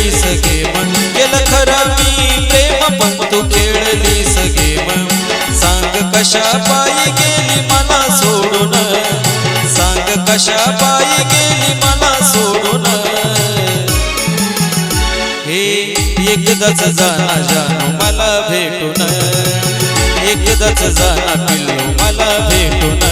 खेळलीस game केलं खरं मी प्रेम पण तू खेळलीस गेम सांग कशा पायी गेली मला सोडून सांग कशा पायी गेली मला सोडून हे एकदाच जाना जानू मला भेटून एकदाच जाना पिल्लू मला भेटून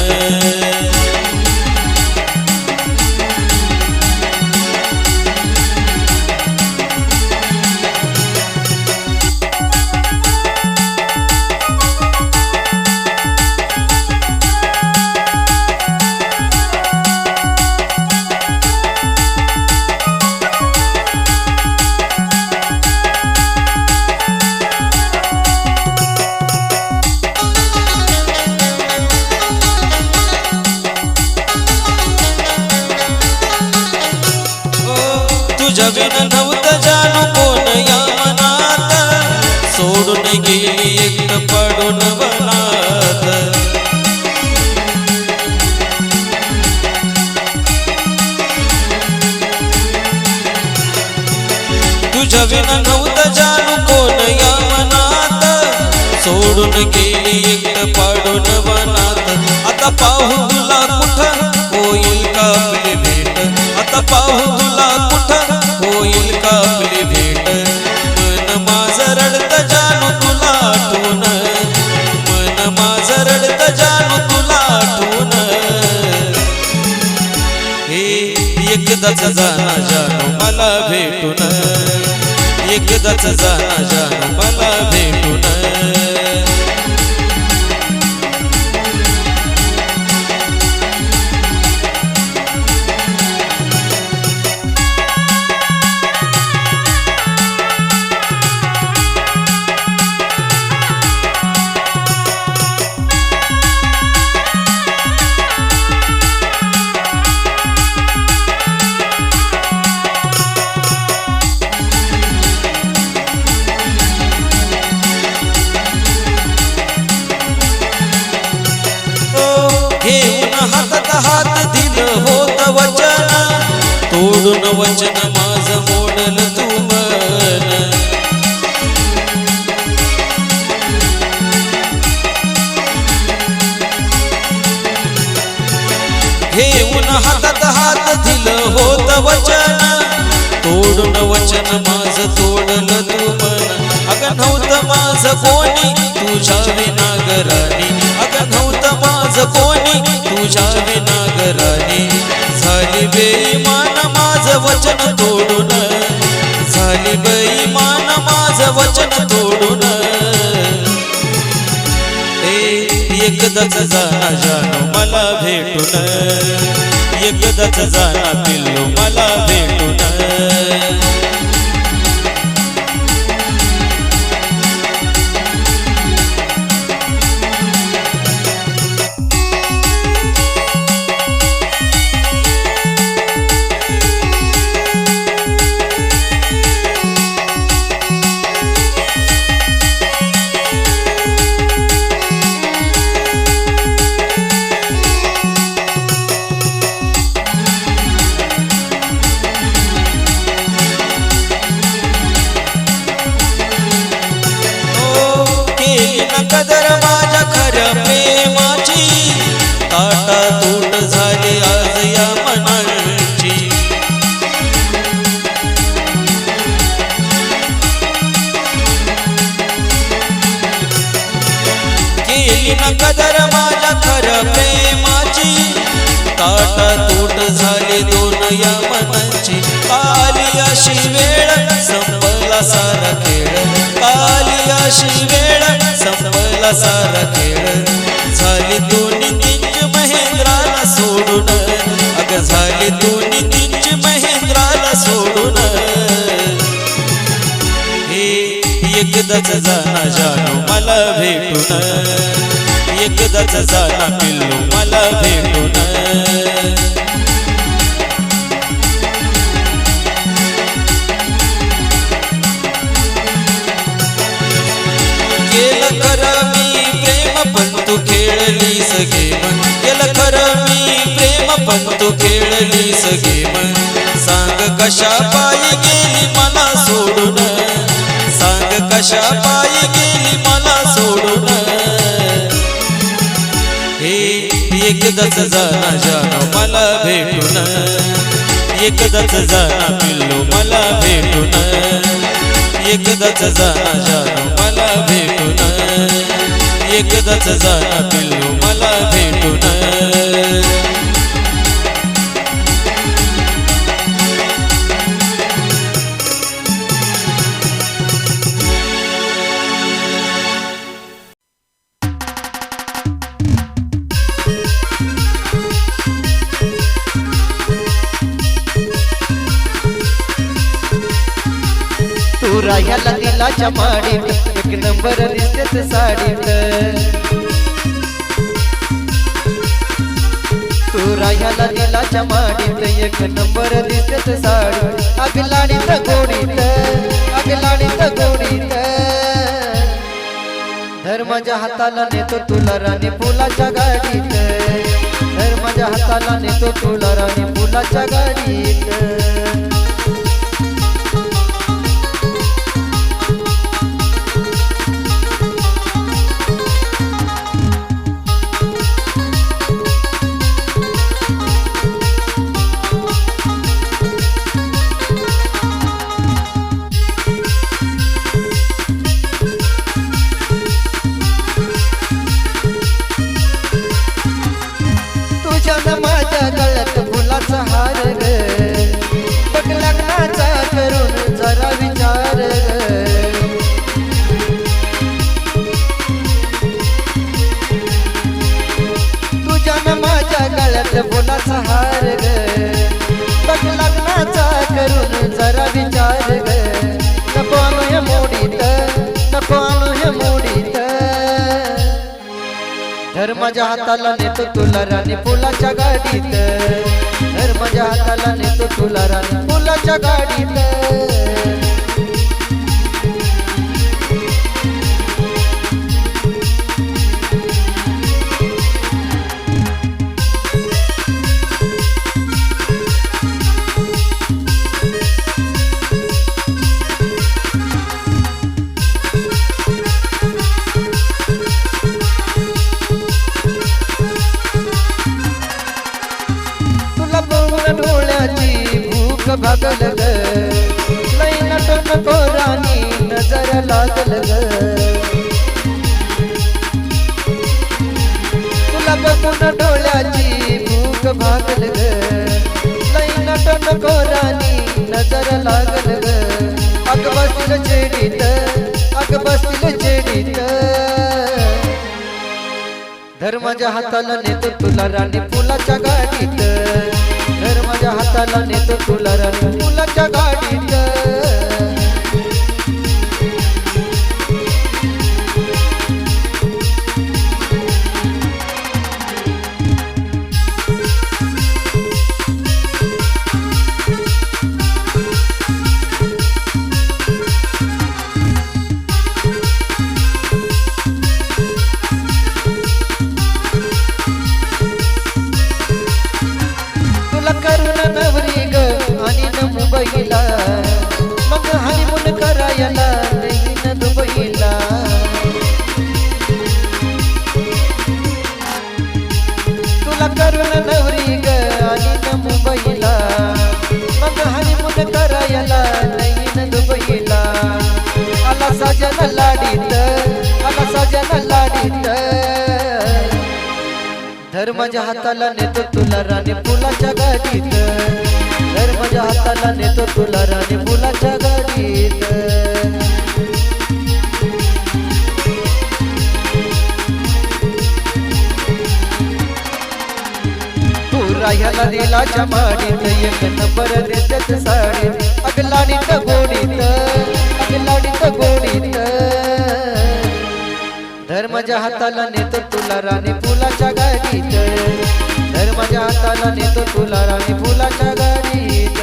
तुझ्या बिन नव्हतं जानू कोण या मनात सोडून गेली एकटं पडून वनात तुझ्या बिन नव्हतं जानू कोण या मनात सोडून गेली एकटं पडून वनात आता पाहू तुला कुठं होईल का आपली भेट आता पाहू तुला कुठं होईल का आपली भेट मन माझं रडतं जानू तुला आठवून मन माझं रडतं जानू तुला आठवून हे एकदाच जाना जानू मला भेटून एकदाच जाना जानू मला भेटून घेऊन हातात हात दिलं होत वचन तोडून वचन माझं मोडल तू मन घेऊन हातात हात दिलं होत वचन तोडून वचन माझं तोडलं तू मन अगं नव्हतं माझं कोणी तुझ्या विनागरानी अगं नव्हतं माझं कोणी तुझ्या विनागरानी झाली बेईमान माझं वचन तोडून झाली बेईमान माझं वचन तोडून एकदाच जाना जानू मला भेटून एकदाच जाना पिल्लू मला भेटून कदर माझ्या खऱ्या प्रेमाची ताटा तूट झाली आज या मनाची केली ना कदर माझ्या खऱ्या प्रेमाची ताटा तूट झाली दोन या मनाची आली अशी वेळ संपला सारा खेळ आली अशी वेळ संपला सारा खेळ झाली दोन्ही तीन महेंद्राला सोडून अगं झाली दोन्ही तीन महेंद्राला सोडून हे एकदाच जाना जानू मला भेटून एकदाच जाना पिल्लू मला भेटून केलं खरं मी प्रेम पण तू खेळलीस गेम केलं खरं मी प्रेम पण तू खेळलीस गेम सांग कशा पायी गेली मला एकदाच जाना जानो मला भेटून, एकदाच जाना पिल्लू मला भेटून, एकदाच जाना जानो मला भेटून, एकदाच जाना पिल्लू मला भेटून. तू राह्याला दिलाच्या माडीत एक नंबर दिसतेच साडीत, तू राह्याला दिलाच्या माडीत एक नंबर दिसतेच साडीत. अग लाडीत गोडीत, अग लाडीत गोडीत, धर माझ्या हाताला नेतो तुला राणी फुलाच्या गाडीत, धर माझ्या हाताला नेतो तुला राणी फुलाच्या गाडीत. माझ्या गळ्यात फुलाचा हार ग, बघ लग्नाचा करून जरा विचार ग. तुझ्या माझ्या गळ्यात फुलाचा हार ग, बघ लग्नाचा करून जरा विचार ग. नको आणू हे मोडीत, नको आणू हे मोडीत, धर माझ्या हाताला नेतो तुला राणी फुलाच्या गाडीत, धर माझ्या हाताला नेतो तुला राणी फुलाच्या गाडीत. डोळ्याची भूक भागल ग, लई नटन पोरानी नजर लागल ग. तुला बघून डोळ्याची भूक भागल ग, लई नटन पोरानी नजर लागल ग. अग बसतील चेडीत, अग बसतील चेडीत, धर माझ्या हाताला नेतो तुला राणी फुलाच्या गाडीत, धर माझ्या हाताला नेतो तुला राणी फुलाच्या गाडीत. करून नवरी ग आणि न मुंबईला, मग हनीमून करायला नाही न दुबईला. तुला करून नवरी ग आणि न मुंबईला, मग हनीमून करायला नाही न दुबईला. आला साजन लाडीत, आला साजन लाडीत, धर माझ्या हाताला नेतो तुला राणी फुलाच्या गाडीत, धर माझ्या हाताला नेतो तुला राणी फुलाच्या गाडीत. तू राह्याला दिलाच्या माडीत एक नंबर दिसत साडीत. अग लाडीत गोडीत, अग लाडीत गोडीत, धर माझ्या हाताला नेतो तुला राणी फुलाच्या गाडीत, धर माझ्या हाताला नेतो तुला राणी फुलाच्या गाडीत.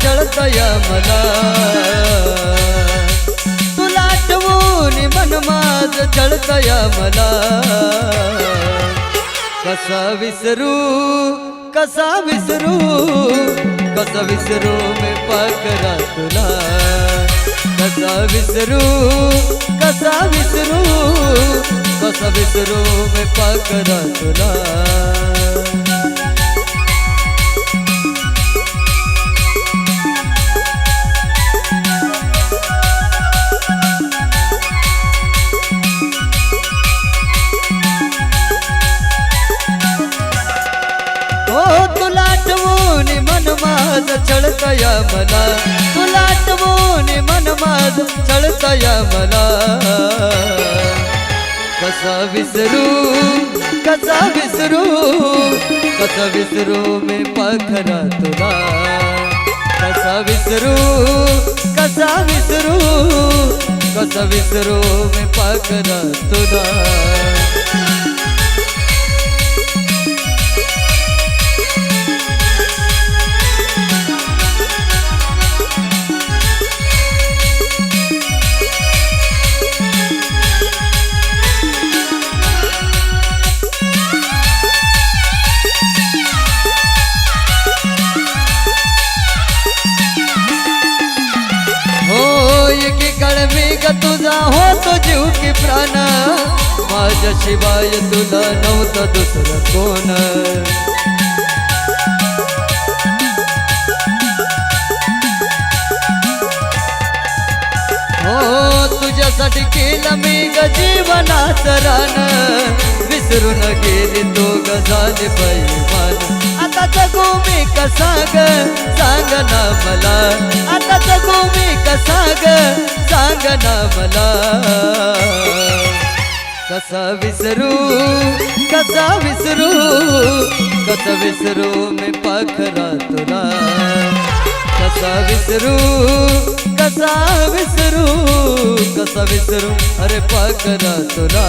छळतया मला तुला आठवून मन माझ छळतया मला कसा विसरू कसा विसरू कसा विसरू मी पाकरा तुला कसा विसरू कसा विसरू कसा विसरू मी पाकरा तुला तुला आठवून मन माझ छळतया मला तुला आठवून मन माझ छळतया मला कसा विसरू कसा विसरू कसा विसरू मी पाखरा तुला कसा विसरू कसा विसरू कसा विसरू मी पाखरा तुला तुझा होतो जीव की प्राण माझ्या शिवाय तुला नव्हतं दुसरं कोण हो तुझ्यासाठी केलं मी ग जीवनात रान विसरून गेली तो ग झाले बैमान आता जगू मी कसा ग सांग ना मला आता जगू मी कसा ग सांग ना मला कसा विसरू कसा विसरू कसा विसरू मी पाखरा तुला कसा विसरू कसा विसरू कसा विसरू अरे पाखरा तुला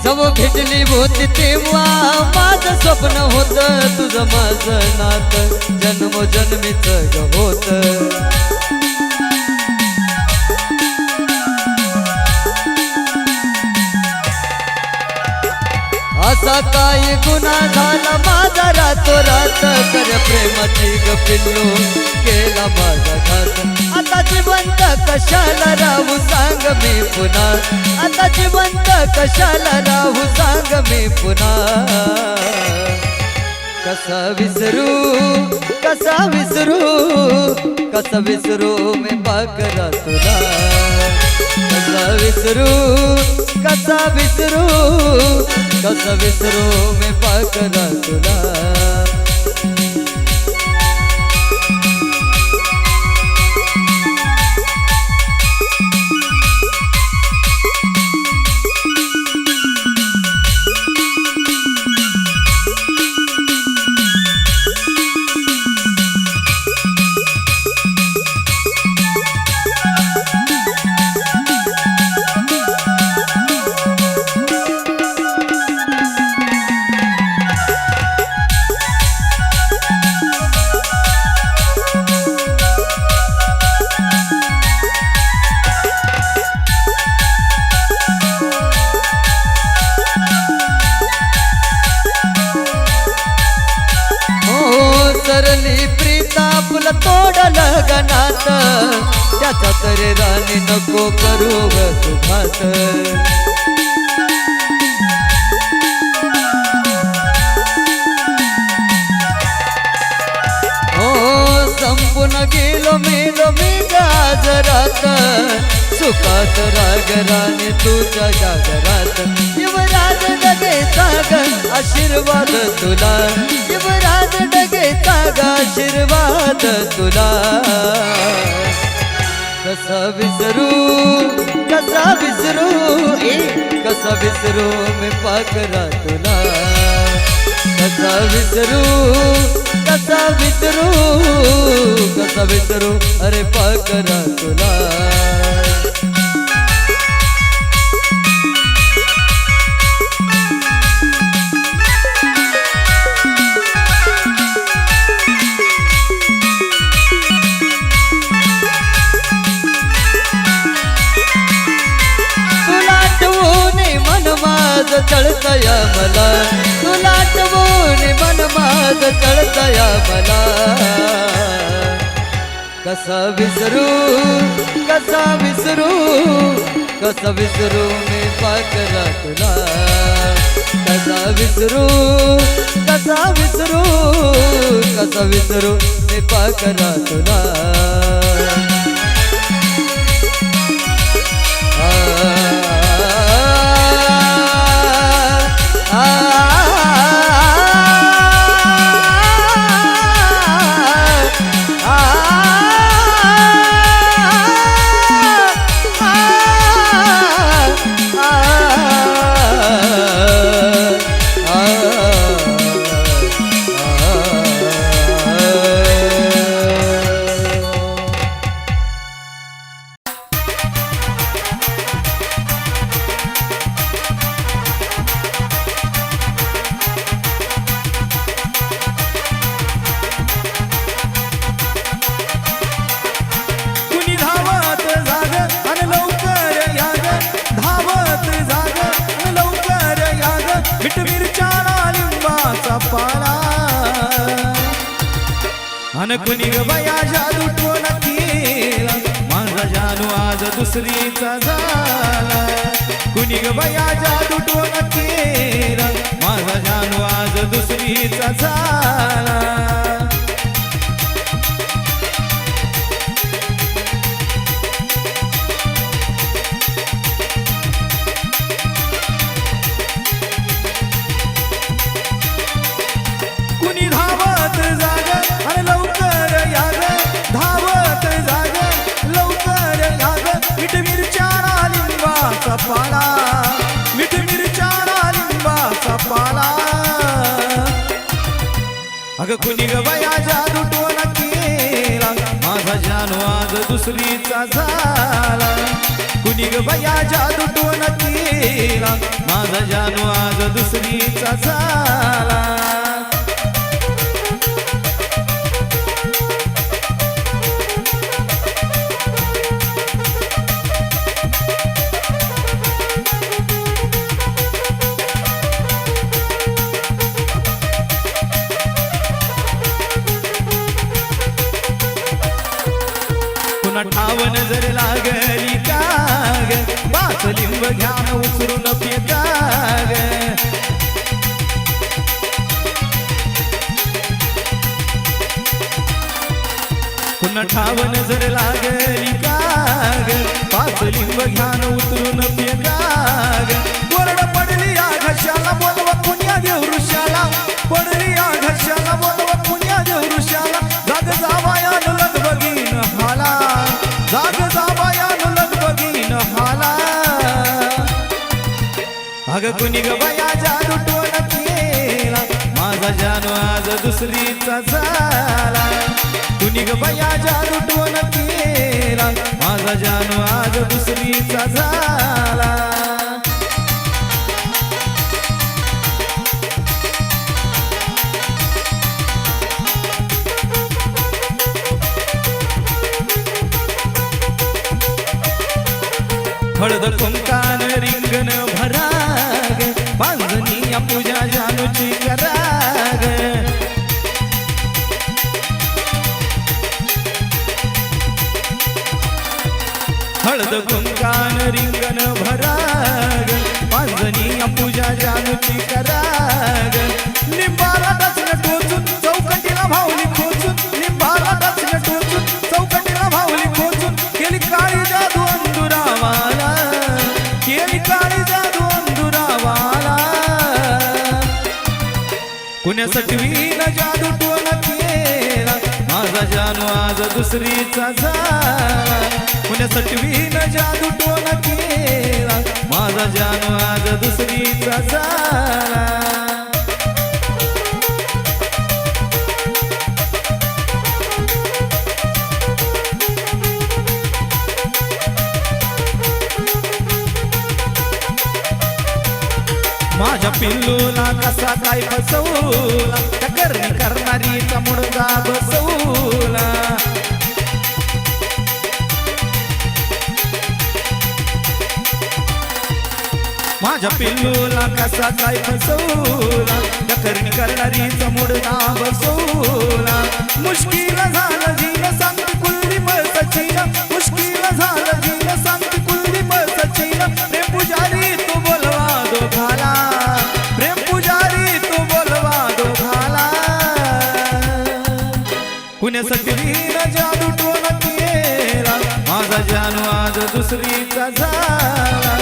जवळ भेटली होती तेव्हा माझं स्वप्न होत तुझं माझं नात जन्मोजन्मीच होत असा काय गुन्हा झाला माझा रातो रात कर प्रेमाची ग पिल्लू केला माझा घात आता जिवंत कशाला राहू सांग मी पुन्हा आता जिवंत कशाला राहू सांग मी पुन्हा कसा विसरू कसा विसरू कसा विसरू मी पाखरा तुला कसा विसरू कसा विसरू कसा विसरू मी पाखरा तुला सरली प्रीता फुल तोडल गणात त्याचा तरी राणी नको करू ग तुझात पाहून गेलो मेलो मी गाजरात सुखात राग राणे तुझ्या जागरात युवराज डगेचा ग आशीर्वाद तुला युवराज डगेचा ग आशीर्वाद तुला कसा विसरू कसा विसरू मी पाकरा तुला कसा विसरू अरे पाकरा तुला चढतया मला तुला आठवून मन माझ चढतया मला कसा विसरू मी पाकरा तुला कसा विसरू मी पाकरा तुला कुणी ग बया जादू टोना केला माझा जानू आज दुसरीचा झाला कुणी ग बया जादू टोना केला माझा जानू आज दुसरीचा झाला मीठ मिरच्या लिंबाचा पाला अगं कुणी ग बया जादू टोना केला माझा जानू आज दुसरीचा झाला कुणी ग बया जादू टोना केला माझा जानू आज दुसरीचा झाला ठाव नजर लागली काग पाच लिंब घ्यान उचरून फेकाग पुन्हा ठाव नजर लागली काग पाच लिंब घ्यान उचरून फेकाग कोरड पडली या घशाला बोलवा पुण्या देव ऋषाला पडली या घशाला बोलवा पुण्या देव ऋषाला जाग जावाया लग बघीन हाला जाग जाबायान लग बघीन हाला अगं कुणी ग बया जादू टोना केला माझा जानू आज दुसरीचा झाला कुणी ग बया जादू टोना केला माझा जानू आज दुसरीचा झाला हळद कुंकान रिंगण भराग पांजनी या पूजा जानूची कराग हळद कुंकान रिंगण भराग पांजनी या पूजा जानूची कराग लिंबाला टचन टोचून चौकटीला भावली खोचून लिंबाला टचन टोचून पुण्यासाठी वीण जादू टोना केला माझा जानू आज दुसरीचा झाला पुण्यासाठी वीण जादू टोना केला माझा जानू आज दुसरीचा झाला माझ्या पिल्लूला कसा काय फसवला त्या करणी करणारीचा मुडदा बसवला माझ्या पिल्लूला कसा काय फसवला त्या करणी करणारीचा मुडदा बसवला मुश्किल झालं जीवन सांगते कुलदी बसचीना मुश्किल झालं जीवन सांगते कुलदी बसचीना प्रेम पुजारी तू बोलवा दोघाला प्रेम पुजारी तू बोलवा दोघाला पुण्यासाठी वीण जादू टोना केला माझा जानू आज दुसरीचा झाला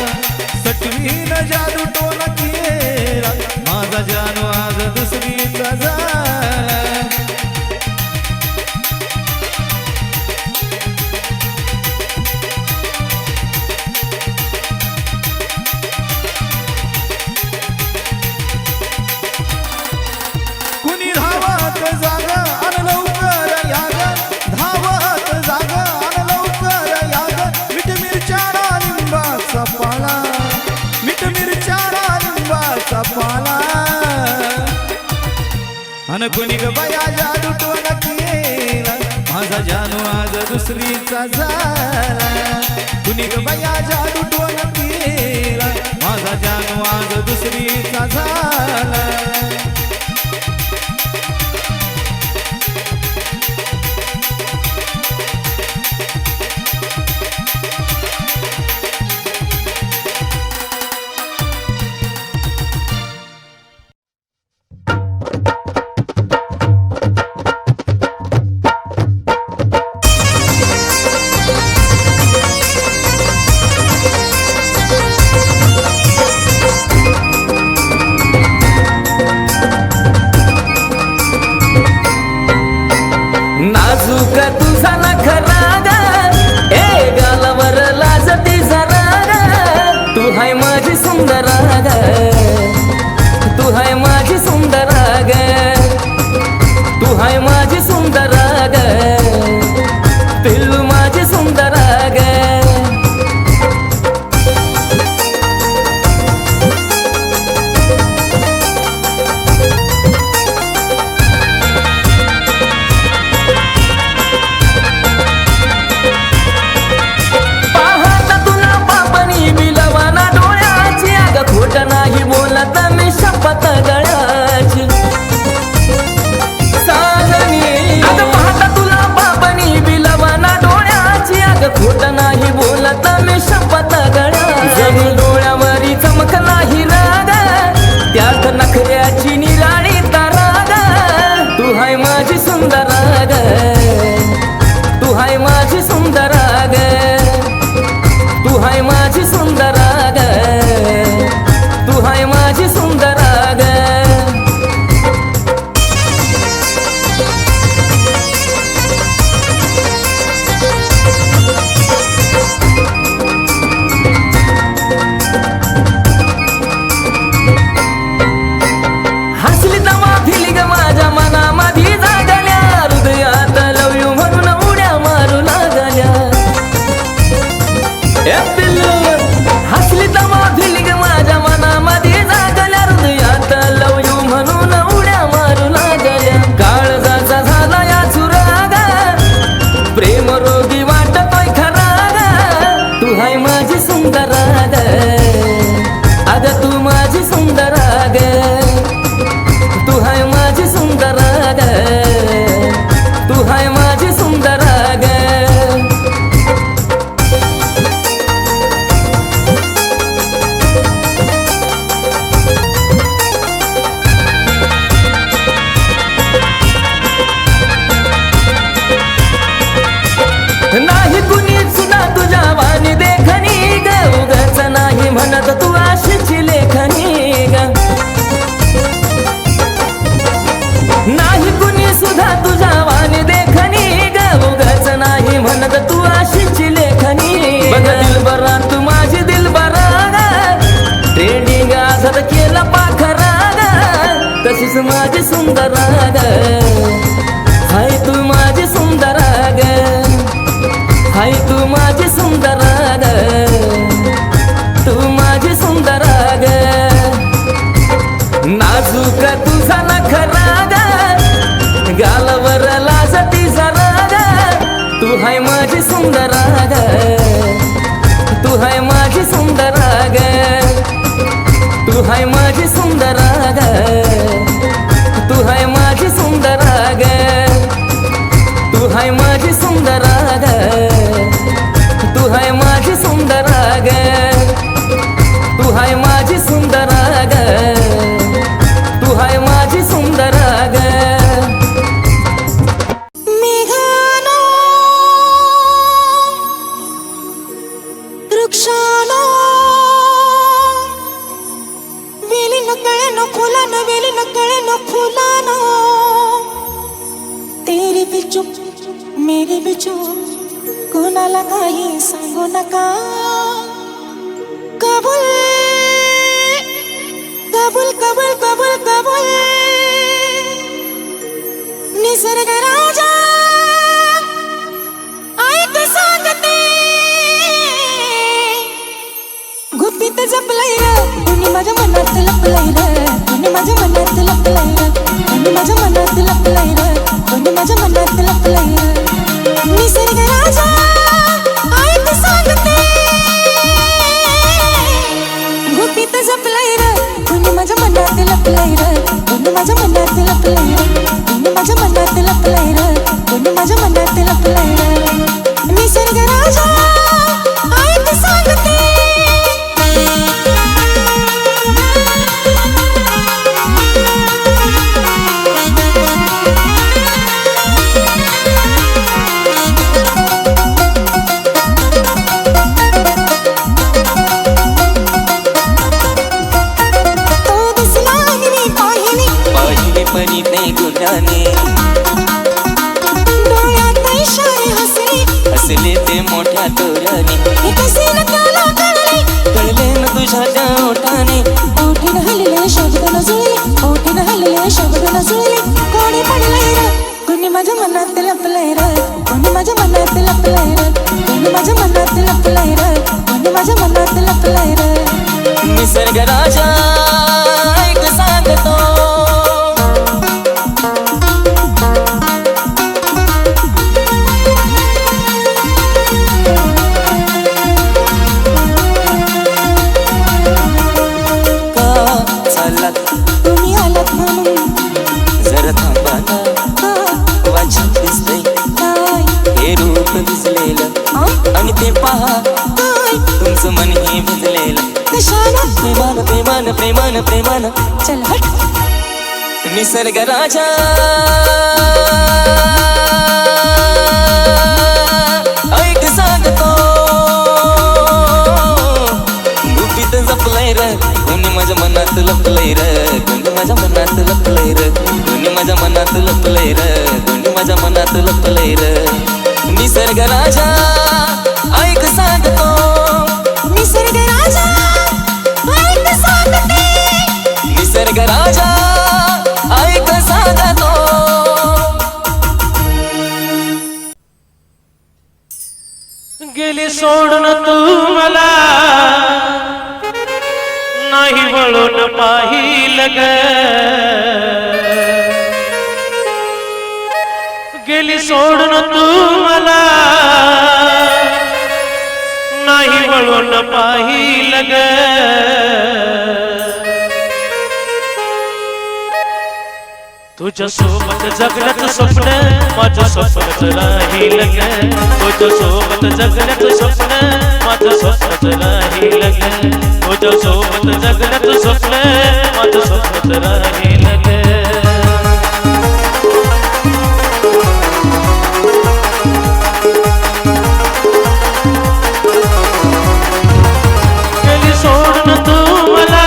सटवीन जादू टोना केला माझा जानू आज दुसरीचा झाला कुणी धावत जागा अन लवकर यागा धावत जागा अन लवकर यागा मीठ मिरच्या लिंबाचा पाला मीठ मिरच्या लिंबाचा पाला अन कुणी ग बया जादू टोना केला माझा जानू आज दुसरीचा झाला कुणी ग बया जादू टोना केला माझा जानू आज दुसरीचा झाला नाजूक तुझा नखरा ग ए गालावर लाजती जरा ग तू हाय माझी सुंदर ग तू हाय माझी सुंदर ग तू हाय माझी सुंदर ग पिल्लू माझी सुंदर ग सुंदर ग हाय तू माझी सुंदर ग हाय तू माझी सुंदर ग तू माझी सुंदर ग नाजूक तुझा नखरा ग गालावर लाजती जरा ग तू हाय माझी सुंदर ग तू हाय माझी सुंदर ग तू हाय माझी सुंदर ग तू हाय माझी सुंदर ग तू हाय माझी सुंदर ग तू हाय माझी सुंदर ग तू हाय माझी सुंदर ग तू हाय माझी सुंदर ग मेघानो वृक्षानो वेलीन कळेनो फुलानो वेलीन कळेनो फुलानो तेरी भी चुप मेरी भी चुप कोणाला काही सांगू नका कबूल कबूल कबूल कबूल कबूल निसर्ग राजा ऐक सांगते गुपित जपलंय र कोणी माझ्या मनात लपलंय र कोणी माझ्या मनात लपलंय र कोणी माझ्या मनात लपलंय र कोणी माझ्या मनात लपलंय र निसर्ग राजा ऐक सांगते गुपित जपलंय र कोणी माझ्या मनात लपलंय र कोणी माझ्या मनात लपलंय र कोणी माझ्या मनात लपलंय र कोणी माझ्या मनात लपलंय र निसर्ग राजा ऐक सांगते हसले ते मोठ्या तोराने कळले न तुझ्या ओठाने ओठीन हलले शब्द न जुळले ओठीन हलले शब्द न जुळले कोणी पडलंय र कोणी माझ्या मनात लपलंय र कोणी माझ्या मनात लपलंय र कोणी माझ्या मनात लपलंय र कोणी माझ्या मनात लपलंय र निसर्ग राजा ऐक सांगतो तुम्ही आलात म्हणून जरा थांबा ना वाचन दिसतंय काय हे रूप दिसलेलं आणि ते पहा काय तुमचं मन हे भिजलेलं कशाला प्रेमान प्रेमान प्रेमान प्रेमान चल हट निसर्ग राजा ऐक सांगतो गुपित जपलंय र कोणी माझ्या मनात लपलंय र कोणी माझ्या मनात लपलंय र कोणी माझ्या मनात लपलंय र कोणी माझ्या मनात लपलंय र निसर्ग राजा ऐक सांगतो निसर्ग राजा ऐक सांगते निसर्ग राजा ऐक सांगतो गेली सोडून तू मला नाही वळून पाहिलं ग गेली सोडून तू मला नाही वळून पाहिलं ग तुझ्या सोबत जगण्याचं स्वप्न माझं स्वप्नच राहील ग तुझ्या सोबत जगण्याचं स्वप्न माझं स्वप्नच राहील ग तुझ्या सोबत जगण्याचं स्वप्न माझं स्वप्नच राहील ग गेली सोडून तू मला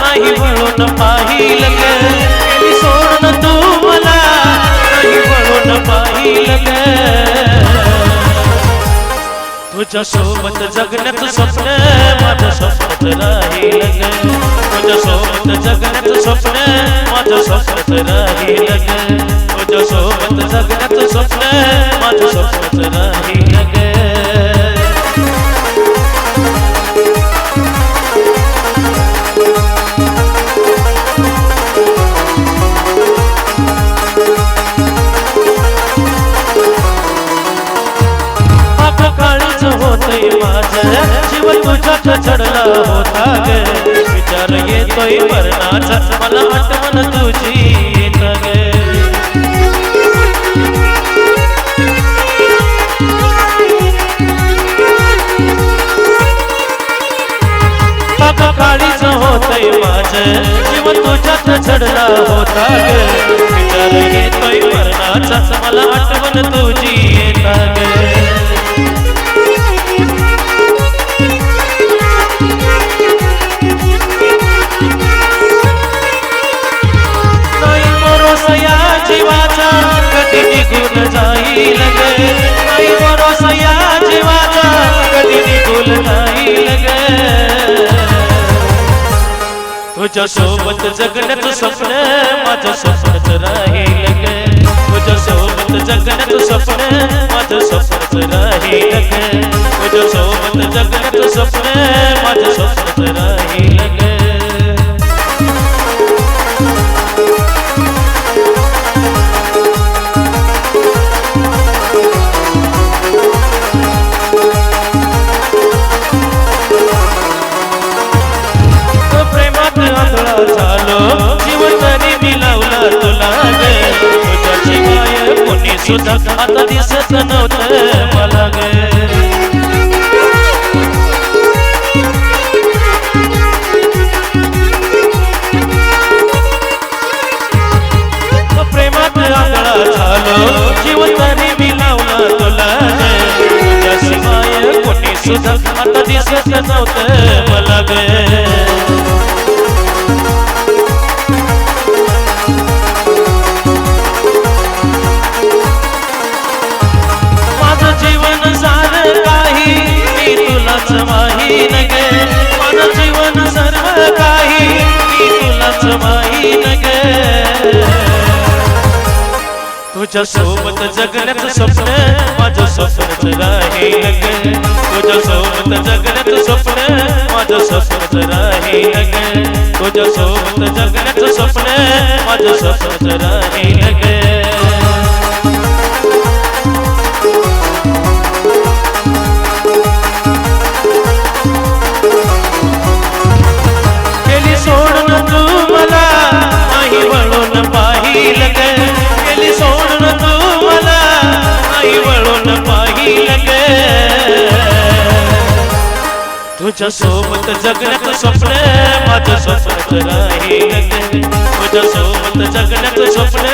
नाही वळून पाहिलं ग गेली सोडून तू मला नाही वळून पाहिलं ग तुझ्या सोबत जगण्याचं स्वप्न माझं स्वप्नात राहील ग तुझ्या सोबत जगण्याचं स्वप्न माझं स्वप्नात राहील ग तुझ्या सोबत जगण्याचं स्वप्न माझं स्वप्नात राहील ग होतय माझं जीव तुझ्यात चढला होता ग विचार येतोय मरणाचा मला आठवण तुझी येत ग काळीच होतय माझं जीव तुझ्यात चढला होता ग विचार येतोय मरणाचा मला आठवण तुझी येत ग जीवाचा कधी निघून जाईल ग नाही भरोसा या जीवाचा कधी निघून जाईल ग तुझ्या सोबत जगण्याचं स्वप्न माझं स्वप्नच राहील ग तुझ्या सोबत जगण्याचं स्वप्न माझं स्वप्नच राहील ग तुझ्या सोबत जगण्याचं स्वप्न माझं स्वप्नच राहील ग झालो जीवन तरी मी लावला तुला ग तुझ्या शिवाय कोणी सुद्धा आता दिसत नव्हतं मला ग प्रेमात आगळा झालो जीवन तरी मी लावला तुला ग तुझ्या शिवाय कोणी सुद्धा आता दिसत नव्हतं मला ग माहीन ग माझं जीवन सर्व काही मी तुलाच माहीन ग तुझ्या सोबत जगण्याचं स्वप्न माझं स्वप्नच राहील ग तुझ्या सोबत जगण्याचं स्वप्न माझं स्वप्नच राहील ग तुझ्या सोबत जगण्याचं स्वप्न माझं स्वप्नच राहील ग सोडून तू मला नाही वळून पाहिल ग गेली सोडून तू मला नाही वळून पाहिल ग तुझ्या सोबत जगण्याचं स्वप्न माझं स्वप्नच राहील ग तुझ्या सोबत जगण्याचं स्वप्न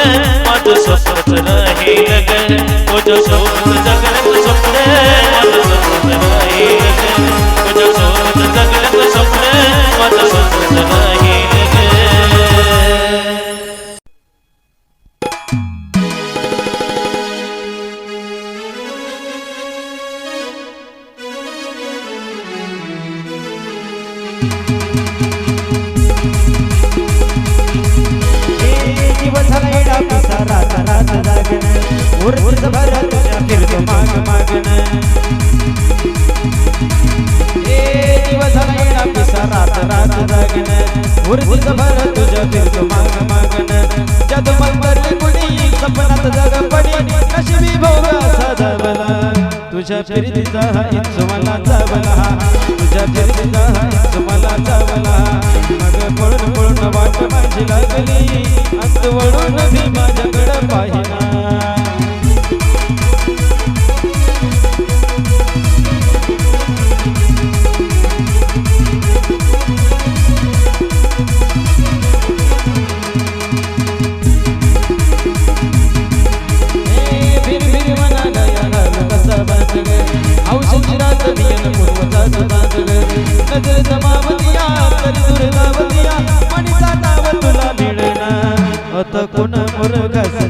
माझं स्वप्नच राहील ग तुझ्या सोबत जगण्याचं स्वप्न माझं स्वप्नच राहील ग तुझ्या सोबत जगण्याचं स्वप्न माझं स्वप्नच राहील ग तुझ्या फिरतीचा हा इंच मला चावला तुझ्या फिरतीचा हा इंच मला चावला मग पळून पळून वाट माझी लागली अंत वळून मी माझ्याकडं पाहिला नजर जमावतिया तरी दूर जावतिया आणि जाताव तुला मिळेना आता कोण मुरगास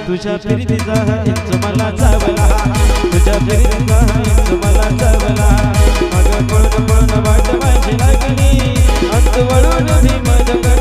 तुझ्या प्रीतीचा इंच मला चावला तुझ्या प्रीतीचा इंच मला चावला अगं पळून पळून वाट माझी लागली अंत वळून भीम